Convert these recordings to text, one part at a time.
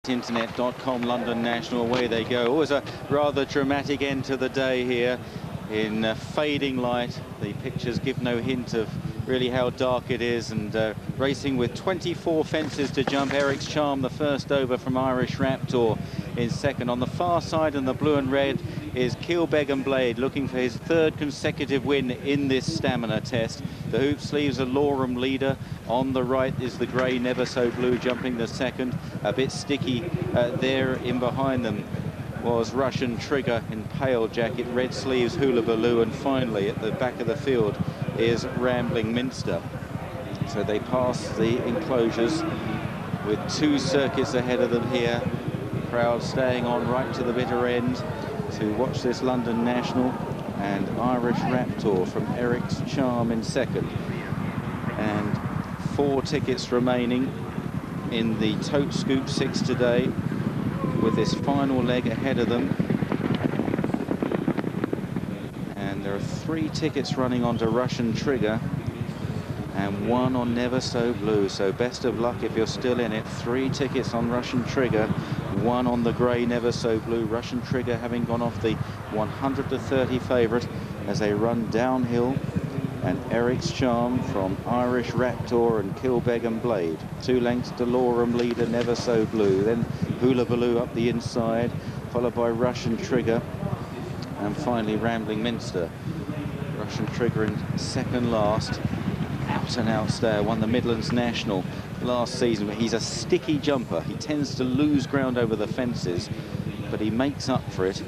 Internet.com London National, away they go. Always a rather dramatic end to the day here in fading light. The pictures give no hint of really how dark it is, and racing with 24 fences to jump. Eric's Charm, the first over from Irish Raptor in second. On the far side in the blue and red is Kilbeggan Blade, looking for his third consecutive win in this stamina test. The hoop sleeves are Lorem leader. On the right is the grey Never So Blue, jumping the second. A bit sticky there in behind them was Russian Trigger in pale jacket, red sleeves Hula Baloo, and finally at the back of the field is Rambling Minster. So they pass the enclosures with 2 circuits ahead of them here. The crowd staying on right to the bitter end to watch this London National, and Irish Raptor from Eric's Charm in second. And 4 tickets remaining in the Tote Scoop 6 today, with this final leg ahead of them. And there are 3 tickets running onto Russian Trigger and 1 on Never So Blue. So best of luck if you're still in it. 3 tickets on Russian Trigger, 1 on the grey Never So Blue. Russian Trigger having gone off the 100-30 favourite as they run downhill. And Eric's Charm from Irish Raptor and Kilbeggan Blade. 2 lengths to Lorem leader Never So Blue. Then Hula Baloo up the inside, followed by Russian Trigger, and finally Rambling Minster. Russian Trigger in second last. Out and out stayer, won the Midlands National last season, but he's a sticky jumper. He tends to lose ground over the fences, but he makes up for it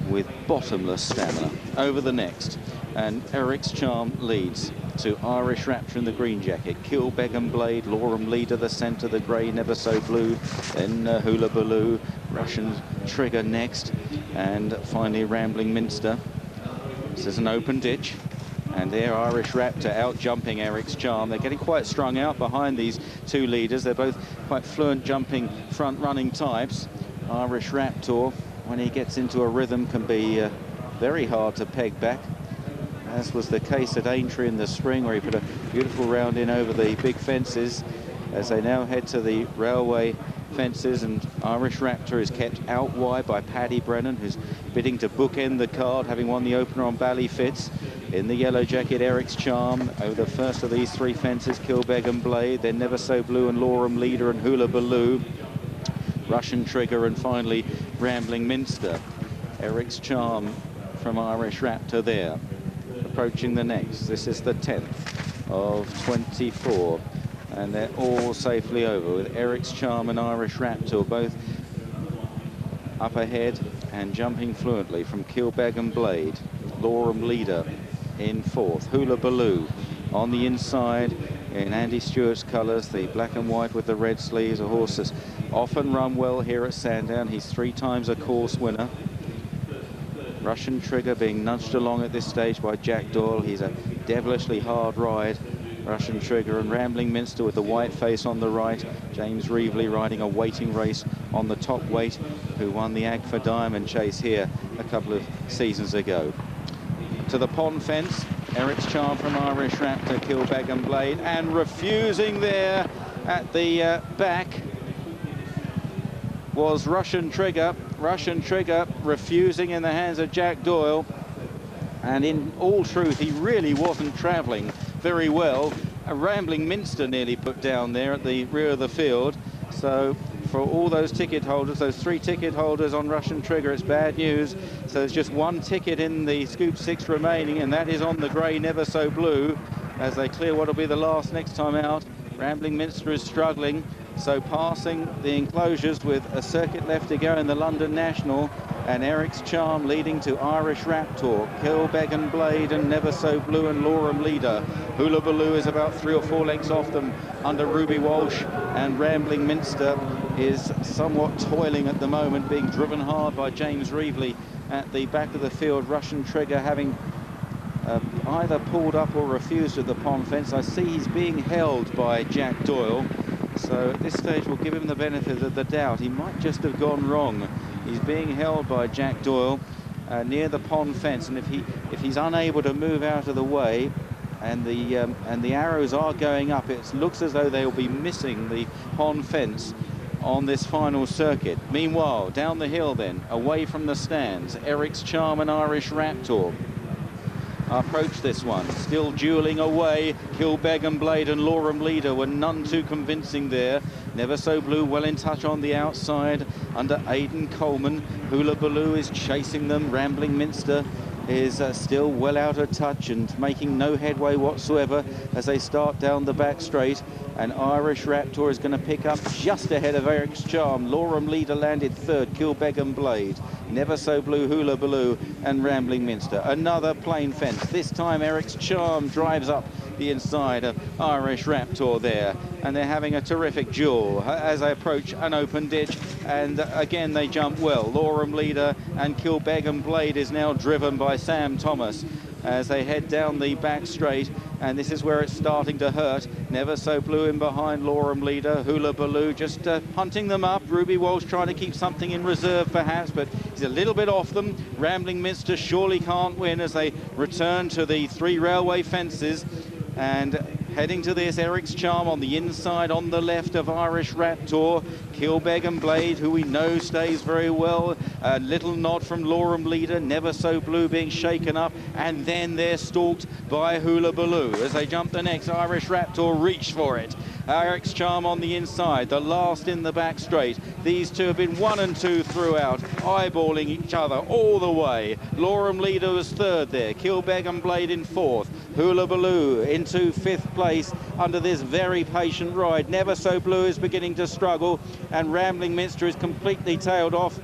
with bottomless stamina. Over the next, and Eric's Charm leads to Irish Raptor in the green jacket, Kilbeggan Blade, Lorem leader, the centre, the grey Never So Blue, then Hula Baloo, Russian Trigger next, and finally Rambling Minster. This is an open ditch, and there Irish Raptor out jumping Eric's Charm. They're getting quite strung out behind these 2 leaders. They're both quite fluent jumping front running types. Irish Raptor, when he gets into a rhythm, can be very hard to peg back, as was the case at Aintree in the spring, where he put a beautiful round in over the big fences. As they now head to the railway fences, and Irish Raptor is kept out wide by Paddy Brennan, who's bidding to bookend the card, having won the opener on Ballyfitz. In the yellow jacket, Eric's Charm over the first of these 3 fences, Kilbeggan Blade, then Never So Blue and Lorem leader and Hula Baloo, Russian Trigger, and finally Rambling Minster. Eric's Charm from Irish Raptor there. Approaching the next. This is the 10th of 24, and they're all safely over, with Eric's Charm and Irish Raptor both up ahead and jumping fluently from Kilbeggan Blade. Lorem leader in 4th. Hula Baloo on the inside in Andy Stewart's colours, the black and white with the red sleeves. A horse that's often run well here at Sandown. He's 3 times a course winner. Russian Trigger being nudged along at this stage by Jack Doyle. He's a devilishly hard ride, Russian Trigger, and Rambling Minster with the white face on the right. James Reevely riding a waiting race on the top weight, who won the Ag for Diamond chase here a couple of seasons ago. To the pond fence, Eric's Charm from Irish Raptor, Kilbeggan Blade, and refusing there at the back was Russian Trigger. Russian Trigger refusing in the hands of Jack Doyle, and in all truth he really wasn't travelling very well. A Rambling Minster nearly put down there at the rear of the field. So for all those ticket holders, those 3 ticket holders on Russian Trigger, it's bad news. So there's just 1 ticket in the Scoop 6 remaining, and that is on the grey Never So Blue, as they clear what will be the last next time out. Rambling Minster is struggling, so passing the enclosures with a circuit left to go in the London National, and Eric's Charm leading to Irish Raptor, Kilbeggan Blade and Never So Blue and Lorem leader. Hula Baloo is about 3 or 4 lengths off them under Ruby Walsh, and Rambling Minster is somewhat toiling at the moment, being driven hard by James Reevely at the back of the field. Russian Trigger having either pulled up or refused at the pond fence. I see he's being held by Jack Doyle, so at this stage we'll give him the benefit of the doubt. He might just have gone wrong. He's being held by Jack Doyle near the pond fence, and if he's unable to move out of the way, and the arrows are going up, it looks as though they'll be missing the pond fence on this final circuit. Meanwhile, down the hill then, away from the stands, Eric's Charm and Irish Raptor approach this one, still duelling away. Kilbeg and Blade and Lorem Leader were none too convincing there. Never So Blue well in touch on the outside under Aidan Coleman. Hula Baloo is chasing them. Rambling Minster is still well out of touch and making no headway whatsoever as they start down the back straight. And Irish Raptor is going to pick up just ahead of Eric's Charm. Lorem Leader landed third, Kilbeg and Blade. Never So Blue, Hula Baloo and Rambling Minster. Another plain fence. This time Eric's Charm drives up the inside of Irish Raptor there. And they're having a terrific duel as they approach an open ditch. And again, they jump well. Lorem Leader and Kilbeg and Blade is now driven by Sam Thomas as they head down the back straight. And this is where it's starting to hurt. Never So Blue in behind Lorem Leader. Hula Baloo just punting them up. Ruby Walsh trying to keep something in reserve perhaps, but he's a little bit off them. Rambling Minster surely can't win as they return to the 3 railway fences. And heading to this, Eric's Charm on the inside, on the left of Irish Raptor. Kilbeg and Blade, who we know stays very well. A little nod from Lorem Leader, Never So Blue being shaken up. And then they're stalked by Hula Baloo. As they jump the next, Irish Raptor reach for it. Eric's Charm on the inside, the last in the back straight. These two have been 1 and 2 throughout, eyeballing each other all the way. Lorem Leader was third there, Kilbeg and Blade in fourth. Hula Baloo into 5th place under this very patient ride. Never So Blue is beginning to struggle, and Rambling Minster is completely tailed off.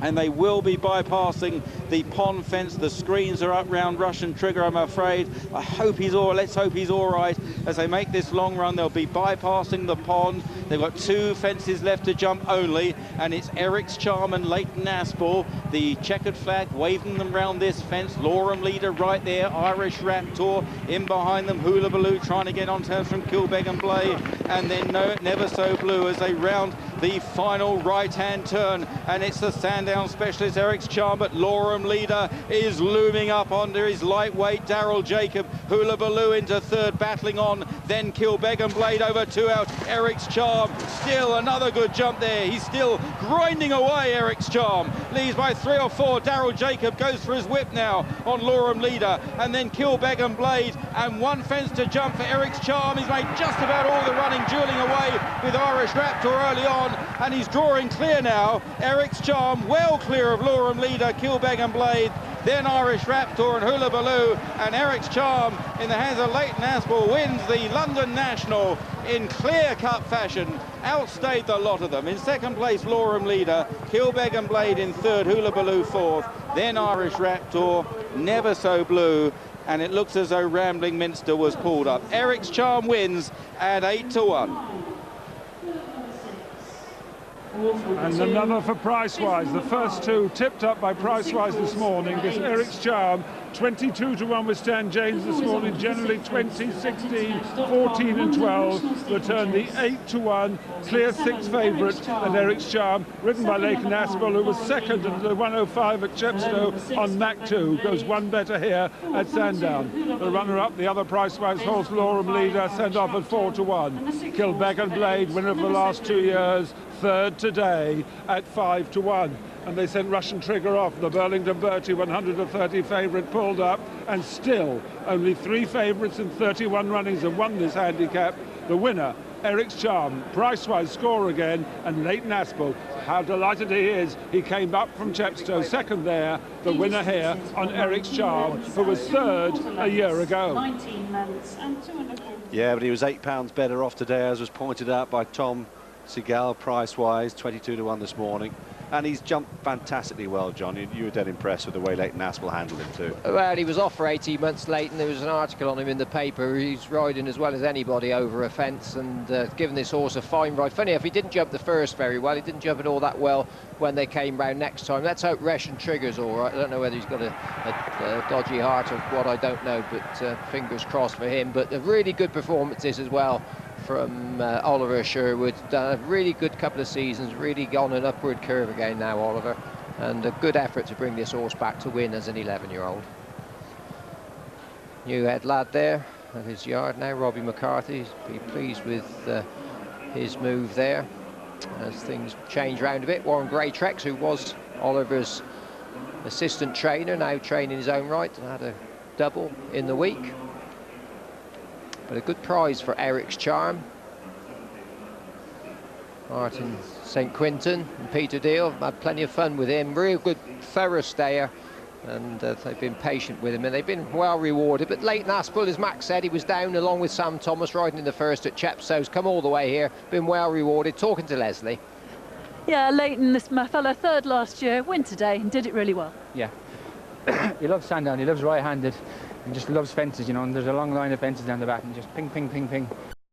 And they will be bypassing the pond fence. The screens are up round Russian Trigger, I'm afraid. Let's hope he's all right. As they make this long run, they'll be bypassing the pond. They've got 2 fences left to jump only, and it's Eric's Charm and Leighton Aspell, the checkered flag, waving them round this fence. Lorem Leader right there, Irish Raptor in behind them. Hula Baloo trying to get on terms from Kilbeg and Blade, and then Never So Blue as they round the final right-hand turn, and it's the Sandown specialist Eric's Charm, but Lorem Leader is looming up under his lightweight Daryl Jacob. Hula Baloo into third, battling on, then Kilbeg and Blade over 2 out. Eric's Charm, still another good jump there. He's still grinding away, Eric's Charm. Leads by 3 or 4. Daryl Jacob goes for his whip now on Lorem Leader, and then Kilbeg and Blade, and 1 fence to jump for Eric's Charm. He's made just about all the running, dueling away with Irish Raptor early on, and he's drawing clear now. Eric's Charm well clear of Lorem Leader, Kilbeg and Blade, then Irish Raptor and Hula Baloo, and Eric's Charm in the hands of Leighton Aspell wins the London National in clear-cut fashion. Outstayed the lot of them. In second place, Lorem Leader, Kilbeg and Blade in third, Hula Baloo fourth, then Irish Raptor, Never So Blue, and it looks as though Rambling Minster was pulled up. Eric's Charm wins at 8-1. And another for Pricewise. The first 2 tipped up by Pricewise this morning. This Eric's Charm, 22-1 with Stan James this morning. Generally 20, 16, 14 and 12. Returned the 8-1, clear 6th favourite. And Eric's Charm, ridden by Leighton Aspell, who was second at the 105 at Chepstow on Mac 2. Goes 1 better here at Sandown. The runner-up, the other Pricewise horse, Lorem Leader, sent off at 4-1. Kilbeg and Blade, winner of the last 2 years. Third today at 5-1, and they sent Russian Trigger off. The Burlington Bertie 130 favourite pulled up, and still only 3 favourites in 31 runnings have won this handicap. The winner, Eric's Charm, Pricewise score again, and Leighton Aspell. How delighted he is. He came up from Chepstow, second there. The winner here on Eric's Charm, who was third a year ago. 19 months and 2.25. Yeah, but he was £8 better off today, as was pointed out by Tom Seagal, Pricewise, 22-1 this morning. And he's jumped fantastically well, John. You were dead impressed with the way Leighton Aspell handled him too. Well, he was off for 18 months, Leighton. There was an article on him in the paper. He's riding as well as anybody over a fence and given this horse a fine ride. Funny enough, he didn't jump the first very well. He didn't jump it all that well when they came round next time. Let's hope Russian Trigger's all right. I don't know whether he's got a dodgy heart or what, I don't know, but fingers crossed for him. But a really good performance this as well from Oliver Sherwood. Done a really good couple of seasons, really gone an upward curve again now, Oliver, and a good effort to bring this horse back to win as an 11-year-old. New head lad there at his yard now, Robbie McCarthy. Be pleased with his move there. as things change round a bit. Warren Greatrex, who was Oliver's assistant trainer, now training his own right, had a double in the week. But a good prize for Eric's Charm. Martin St. Quintin and Peter Deal had plenty of fun with him. Real good, thorough stayer, and they've been patient with him, and they've been well rewarded. But Leighton Aspell, as Max said, he was down along with Sam Thomas riding in the first at Chepstow's, come all the way here, been well rewarded. Talking to Leslie. Yeah, Leighton, this my fella, third last year, win today and did it really well. Yeah, he loves Sandown, he loves right-handed and just loves fences, you know, and there's a long line of fences down the back and just ping, ping, ping, ping.